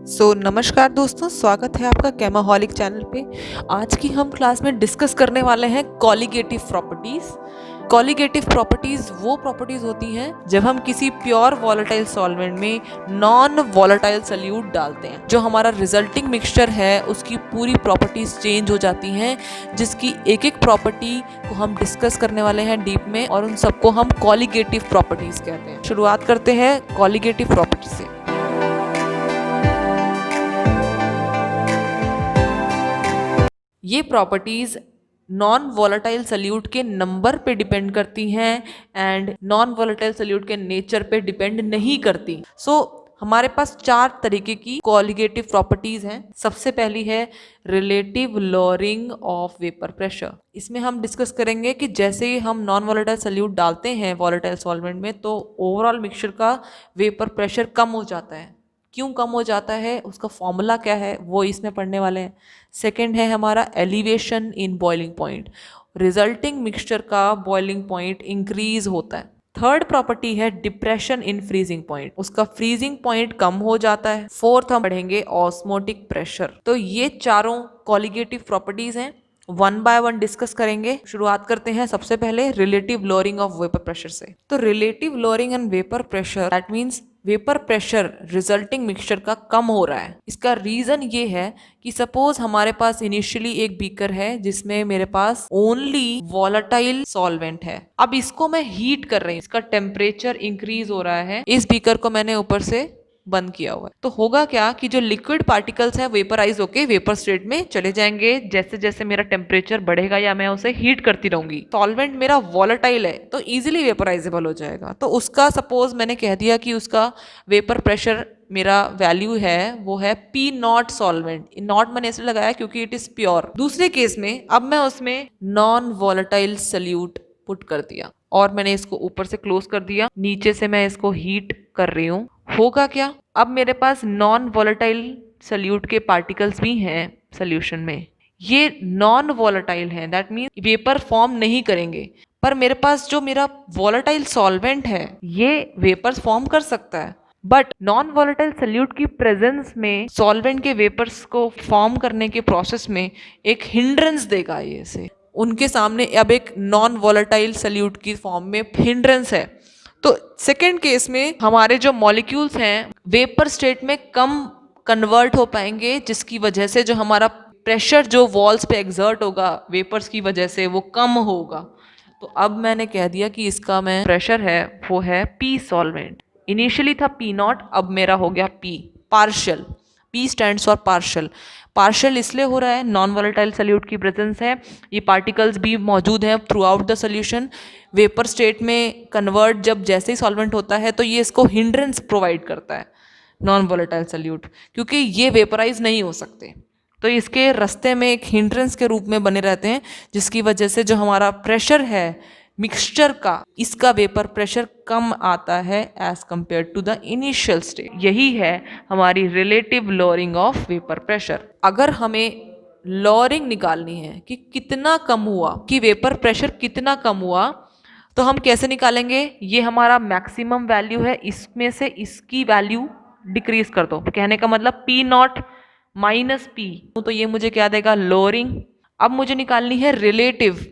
नमस्कार दोस्तों, स्वागत है आपका केमाहॉलिक चैनल पे। आज की हम क्लास में डिस्कस करने वाले हैं कॉलिगेटिव प्रॉपर्टीज। कॉलिगेटिव प्रॉपर्टीज वो प्रॉपर्टीज होती हैं जब हम किसी प्योर वॉलेटाइल सॉल्वेंट में नॉन वॉलेटाइल सॉल्यूट डालते हैं, जो हमारा रिजल्टिंग मिक्सचर है उसकी पूरी प्रॉपर्टीज चेंज हो जाती हैं, जिसकी एक एक प्रॉपर्टी को हम डिस्कस करने वाले हैं डीप में, और उन सबको हम कॉलिगेटिव प्रॉपर्टीज कहते हैं। शुरुआत करते हैं कॉलिगेटिव प्रॉपर्टी से। ये प्रॉपर्टीज नॉन वॉलेटाइल सॉल्यूट के नंबर पे डिपेंड करती हैं एंड नॉन वॉलेटाइल सॉल्यूट के नेचर पे डिपेंड नहीं करती। हमारे पास चार तरीके की कॉलिगेटिव प्रॉपर्टीज हैं। सबसे पहली है relative lowering of vapour pressure. इसमें हम डिस्कस करेंगे कि जैसे ही हम नॉन वॉलेटाइल सॉल्यूट डालते हैं वॉलेटाइल सॉल्वेंट में, तो ओवरऑल मिक्सचर का वेपर प्रेशर कम हो जाता है। क्यों कम हो जाता है, उसका फॉर्मूला क्या है, वो इसमें पढ़ने वाले हैं। सेकंड है हमारा elevation in boiling point. Resulting mixture का बॉइलिंग पॉइंट इंक्रीज होता है। थर्ड प्रॉपर्टी है डिप्रेशन इन फ्रीजिंग पॉइंट, उसका फ्रीजिंग पॉइंट कम हो जाता है। फोर्थ हम पढ़ेंगे ऑस्मोटिक प्रेशर। तो ये चारों कॉलिगेटिव प्रॉपर्टीज हैं, वन बाय वन डिस्कस करेंगे। शुरुआत करते हैं सबसे पहले relative lowering of vapour pressure से। तो relative lowering and vapour pressure, that means vapour pressure resulting mixture का कम हो रहा है। इसका रीजन ये है कि सपोज हमारे पास इनिशियली एक बीकर है जिसमें मेरे पास ओनली वॉलेटाइल सॉल्वेंट है। अब इसको मैं हीट कर रही हूँ, इसका टेम्परेचर इंक्रीज हो रहा है। इस बीकर को मैंने ऊपर से बंद किया हुआ है, तो होगा क्या कि जो लिक्विड पार्टिकल्स हैं वेपराइज होके वेपर स्टेट में चले जाएंगे जैसे जैसे मेरा टेम्परेचर बढ़ेगा या मैं उसे हीट करती रहूंगी। सॉल्वेंट मेरा वॉलेटाइल है तो इजीली वेपराइजेबल हो जाएगा। तो उसका सपोज मैंने कह दिया कि उसका वेपर प्रेशर मेरा वैल्यू है वो है पी नॉट सॉल्वेंट। नॉट मैंने इसलिए लगाया क्योंकि इट इज प्योर। दूसरे केस में अब मैं उसमें नॉन वॉलेटाइल सॉल्यूट पुट कर दिया और मैंने इसको ऊपर से क्लोज कर दिया, नीचे से मैं इसको हीट कर रही हूँ। होगा क्या, अब मेरे पास नॉन वॉलेटाइल सॉल्यूट के पार्टिकल्स भी हैं सॉल्यूशन में। ये नॉन वॉलेटाइल हैं, दैट मीन वेपर फॉर्म नहीं करेंगे, पर मेरे पास जो मेरा वॉलेटाइल सॉल्वेंट है ये वेपर्स फॉर्म कर सकता है। बट नॉन वॉलेटाइल सॉल्यूट की प्रेजेंस में सॉल्वेंट के वेपर्स को फॉर्म करने के प्रोसेस में एक हिंड्रेंस देगा। ये से उनके सामने अब एक नॉन वॉलेटाइल सॉल्यूट की फॉर्म में हिंड्रेंस है। तो सेकेंड केस में हमारे जो मॉलिक्यूल्स हैं वेपर स्टेट में कम कन्वर्ट हो पाएंगे, जिसकी वजह से जो हमारा प्रेशर जो वॉल्स पे एग्जर्ट होगा वेपर्स की वजह से वो कम होगा। तो अब मैंने कह दिया कि इसका मैं प्रेशर है वो है पी सॉल्वेंट। इनिशियली था पी नॉट, अब मेरा हो गया P partial. P stands for partial. Partial इसलिए हो रहा है नॉन वॉलेटाइल सॉल्यूट की प्रेजेंस है, ये पार्टिकल्स भी मौजूद हैं through out the solution. Vapour state में कन्वर्ट जब जैसे ही सॉल्वेंट होता है तो ये इसको हिंड्रेंस प्रोवाइड करता है नॉन वॉलेटाइल सॉल्यूट, क्योंकि ये वेपराइज नहीं हो सकते। तो इसके रास्ते में एक हिंड्रेंस के रूप में बने रहते हैं, जिसकी वजह से जो हमारा प्रेशर है मिक्सचर का, इसका वेपर प्रेशर कम आता है as compare to the initial state. यही है हमारी relative lowering of vapour pressure. अगर हमें लोअरिंग निकालनी है कि कितना कम हुआ, कि वेपर प्रेशर कितना कम हुआ, तो हम कैसे निकालेंगे। ये हमारा मैक्सिमम वैल्यू है, इसमें से इसकी वैल्यू डिक्रीज कर दो। कहने का मतलब पी नॉट माइनस पी, तो ये मुझे क्या देगा, लोअरिंग। अब मुझे निकालनी है रिलेटिव,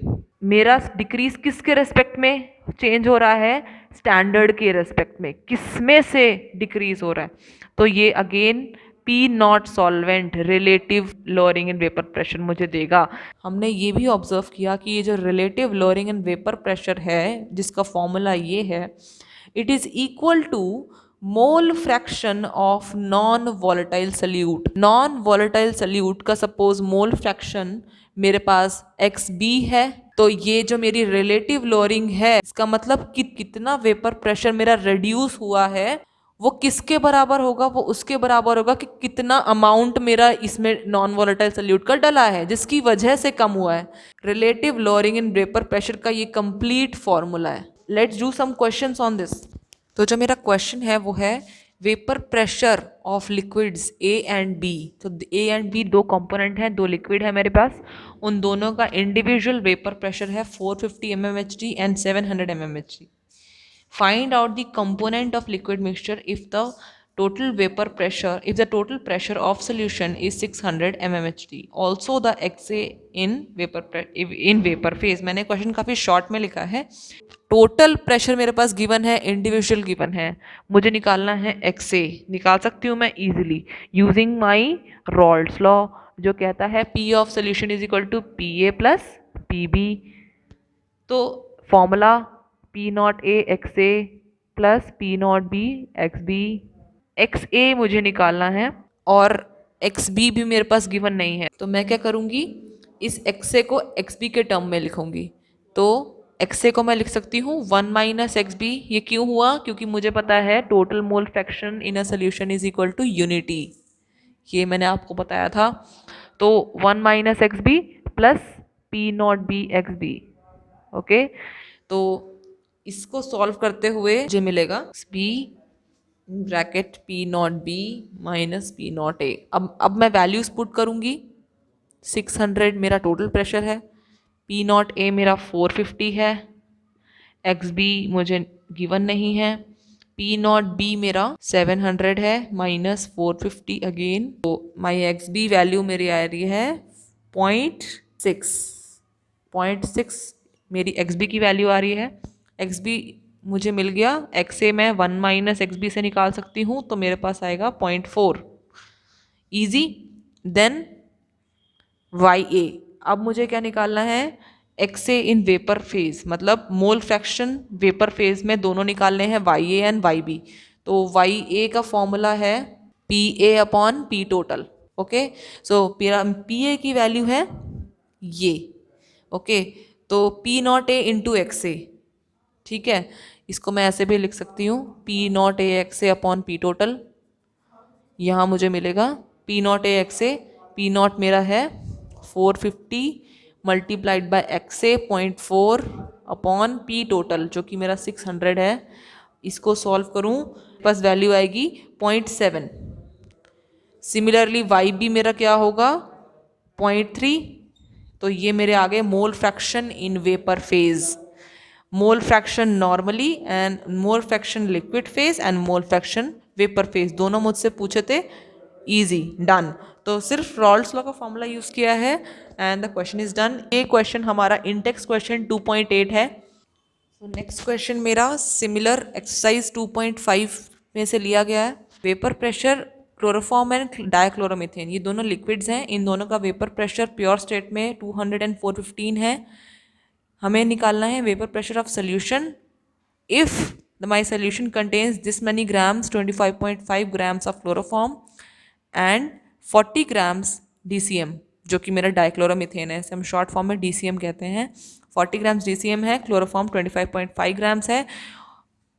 मेरा डिक्रीज किसके रेस्पेक्ट में चेंज हो रहा है, स्टैंडर्ड के रेस्पेक्ट में, किसमें से डिक्रीज हो रहा है। तो ये again P not solvent relative lowering in vapour pressure मुझे देगा। हमने ये भी ऑब्जर्व किया कि ये जो relative lowering in vapour pressure है जिसका फॉर्मूला ये है, it is equal to mole fraction of non volatile solute. Non volatile solute का सपोज मोल फ्रैक्शन मेरे पास XB है, तो ये जो मेरी रिलेटिव लोअरिंग है इसका मतलब कि कितना वेपर प्रेशर मेरा रिड्यूस हुआ है वो किसके बराबर होगा, वो उसके बराबर होगा कि कितना अमाउंट मेरा इसमें नॉन वॉलेटाइल सॉल्यूट का डला है जिसकी वजह से कम हुआ है। Relative lowering in vapour pressure का ये कंप्लीट फॉर्मूला है। Let's do some questions on this. तो जो मेरा क्वेश्चन है वो है vapour pressure of liquids A and B। तो A एंड B दो कंपोनेंट हैं, दो लिक्विड है मेरे पास, उन दोनों का इंडिविजुअल वेपर प्रेशर है 450 mmHg and 700 mmHg। Find out the component of liquid mixture if the total vapor pressure, if the total pressure of solution is 600 mmHg, also the XA in vapor phase. मैंने question काफ़ी short में लिखा है. Total pressure मेरे पास given है, individual given है, मुझे निकालना है XA. निकाल सकती हूँ मैं easily using my Raoult's law, जो कहता है P of solution is equal to PA plus PB. तो formula P not A XA plus P not B XB. XA मुझे निकालना है और XB भी मेरे पास गिवन नहीं है, तो मैं क्या करूँगी, इस XA को XB के टर्म में लिखूंगी. तो XA को मैं लिख सकती हूँ 1 माइनस XB. ये क्यों हुआ, क्योंकि मुझे पता है total mole fraction in a solution is equal to unity, ये मैंने आपको बताया था. तो 1 minus XB plus P not B XB. Okay, तो इसको सॉल्व करते हुए मुझे मिलेगा B bracket P not B minus P not A. अब मैं वैल्यूज पुट करूँगी. 600 मेरा टोटल प्रेशर है, P नॉट A मेरा 450 है, XB मुझे गिवन नहीं है, P नॉट B मेरा 700 है माइनस 450 अगेन. तो माई XB वैल्यू मेरी आ रही है 0.6 मेरी XB की वैल्यू आ रही है. XB मुझे मिल गया, XA मैं 1 माइनस XB से निकाल सकती हूँ, तो मेरे पास आएगा 0.4. ईजी. Then YA. अब मुझे क्या निकालना है, XA इन वेपर फेज, मतलब मोल फ्रैक्शन वेपर फेज में दोनों निकालने हैं, YA एंड YB. तो YA का फॉर्मूला है PA upon P total. Okay, so PA की वैल्यू है ये. ओके, तो P not A into XA. ठीक है, इसको मैं ऐसे भी लिख सकती हूँ, P not A XA upon P total. यहाँ मुझे मिलेगा P not A XA, P not मेरा है 450 multiplied by XA 0.4 upon P total, जो कि मेरा 600 है. इसको सॉल्व करूँ, बस वैल्यू आएगी 0.7. सिमिलरली YB मेरा क्या होगा 0.3. तो ये मेरे आगे मोल fraction in vapour phase, mole fraction normally and mole fraction liquid phase and mole fraction vapour phase, दोनों मुझसे पूछे थे. Easy, done. तो सिर्फ रॉल्ड्स लॉ का फॉर्मूला यूज किया है and the question is done. ये क्वेश्चन हमारा इंटेक्स क्वेश्चन 2.8 है. तो नेक्स्ट क्वेश्चन मेरा सिमिलर एक्सरसाइज 2.5 में से लिया गया है. Vapour pressure, chloroform and dichloromethane, ये दोनों लिक्विड्स हैं. इन दोनों का वेपर प्रेशर प्योर स्टेट में 200 and 415 है. हमें निकालना है vapour pressure of solution if my solution contains this many grams 25.5 grams of chloroform and 40 grams DCM, जो कि मेरा डाइक्लोरोमीथेन है, इसे हम शॉर्ट फॉर्म में DCM कहते हैं. 40 grams DCM है, क्लोरोफॉर्म 25.5 grams है.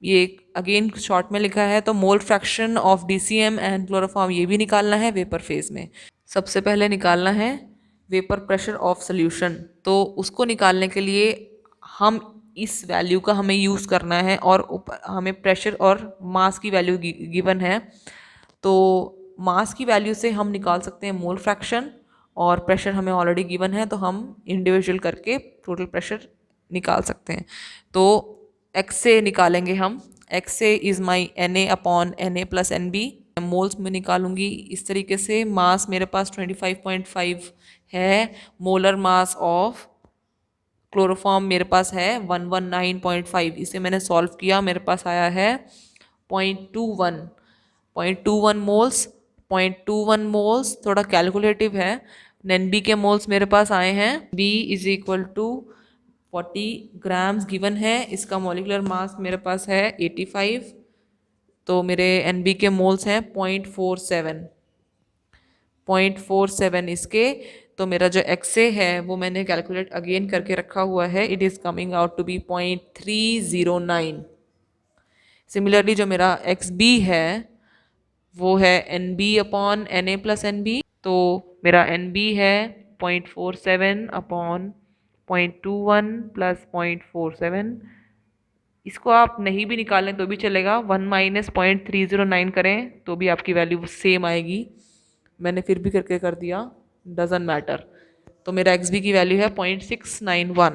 ये अगेन शॉर्ट में लिखा है, तो मोल fraction of DCM and chloroform ये भी निकालना है वेपर फेज में. सबसे पहले निकालना है वेपर प्रेशर ऑफ सोल्यूशन. तो उसको निकालने के लिए हम इस वैल्यू का हमें यूज़ करना है, और हमें प्रेशर और मास की वैल्यू गिवन है. तो मास की वैल्यू से हम निकाल सकते हैं मोल फ्रैक्शन, और प्रेशर हमें ऑलरेडी गिवन है, तो हम इंडिविजुअल करके टोटल प्रेशर निकाल सकते हैं. तो XA निकालेंगे हम. XA is my NA upon NA plus NB. Moles में निकालूंगी इस तरीके से. मास मेरे पास 25.5 है. मोलर मास ऑफ क्लोरोफॉर्म मेरे पास है 119.5. इसे मैंने सॉल्व किया, मेरे पास आया है 0.21 मोल्स. 0.21 मोल्स थोड़ा कैलकुलेटिव है. NB के मोल्स मेरे पास आए हैं, B is equal to 40 grams given है. इसका मॉलिक्यूलर मास मेरे पास है 85. तो मेरे NB के मोल्स हैं 0.47 इसके. तो मेरा जो XA है वो मैंने कैलकुलेट अगेन करके रखा हुआ है. It is coming out to be 0.309. Similarly जो मेरा XB है वो है NB upon NA plus NB. तो मेरा NB है 0.47 अपॉन 0.21 प्लस 0.47. इसको आप नहीं भी निकालें तो भी चलेगा. 1 माइनस 0.309 करें तो भी आपकी वैल्यू सेम आएगी. मैंने फिर भी करके कर दिया, डजंट मैटर. तो मेरा XB की वैल्यू है 0.691.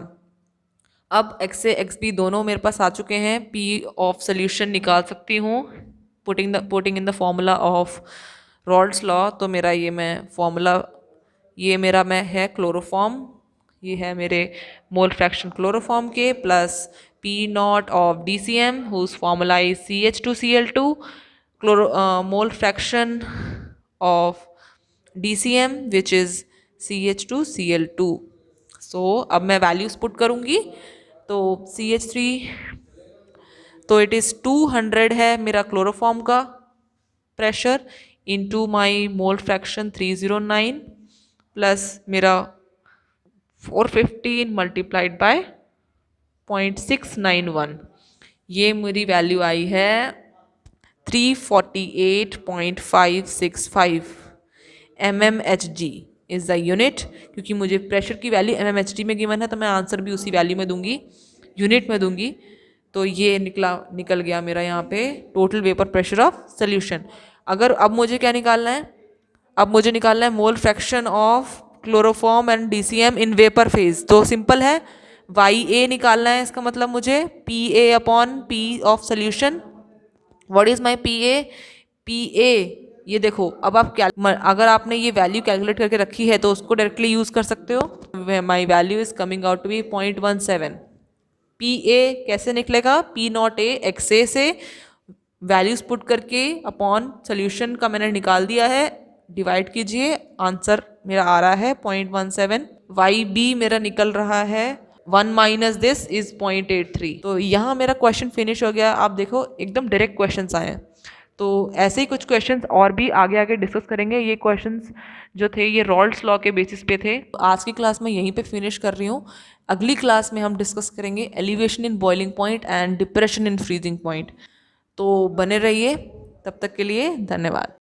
अब XA XB दोनों मेरे पास आ चुके हैं. P ऑफ सोल्यूशन निकाल सकती हूँ. Putting in the formula of Raoult's law, तो मेरा ये मैं फॉर्मूला, ये मेरा मैं है क्लोरोफॉर्म, ये है मेरे मोल फ्रैक्शन क्लोरोफॉर्म के, plus P not of DCM whose formula is CH2Cl2, mole fraction of DCM which is CH2Cl2। So अब मैं वैल्यूज पुट करूँगी, तो CH3, तो इट इज़ 200 है मेरा क्लोरोफॉर्म का pressure into my mole fraction 309 plus मेरा 415 मल्टीप्लाइड बाय 0.691, ये मेरी वैल्यू आई है 348.565 mmHg इज़ द यूनिट। क्योंकि मुझे प्रेशर की वैल्यू mmHg में गिवन है, तो मैं आंसर भी उसी वैल्यू में दूंगी, यूनिट में दूंगी। तो ये निकल गया मेरा यहाँ पे total vapour pressure of solution. अगर अब मुझे क्या निकालना है, अब मुझे निकालना है मोल fraction of chloroform and DCM in vapour phase. तो सिंपल है, YA निकालना है, इसका मतलब मुझे PA upon P of solution. What is my PA, ये देखो, अब आप क्या, अगर आपने ये वैल्यू कैलकुलेट करके रखी है तो उसको डायरेक्टली यूज कर सकते हो। My value is coming out to be 0.17। PA कैसे निकलेगा, P0A XA से वैल्यूज पुट करके अपॉन सोल्यूशन का मैंने निकाल दिया है, डिवाइड कीजिए, आंसर मेरा आ रहा है 0.17। YB मेरा निकल रहा है 1 माइनस दिस इज 0.83। तो यहाँ मेरा क्वेश्चन फिनिश हो गया। आप देखो एकदम डायरेक्ट क्वेश्चंस आए हैं। तो ऐसे ही कुछ क्वेश्चंस और भी आगे आगे डिस्कस करेंगे। ये क्वेश्चंस जो थे ये रॉल्ड्स लॉ के बेसिस पे थे। आज की क्लास में यहीं पे फिनिश कर रही हूँ। अगली क्लास में हम डिस्कस करेंगे elevation in boiling point and depression in freezing point. तो बने रहिए, तब तक के लिए धन्यवाद।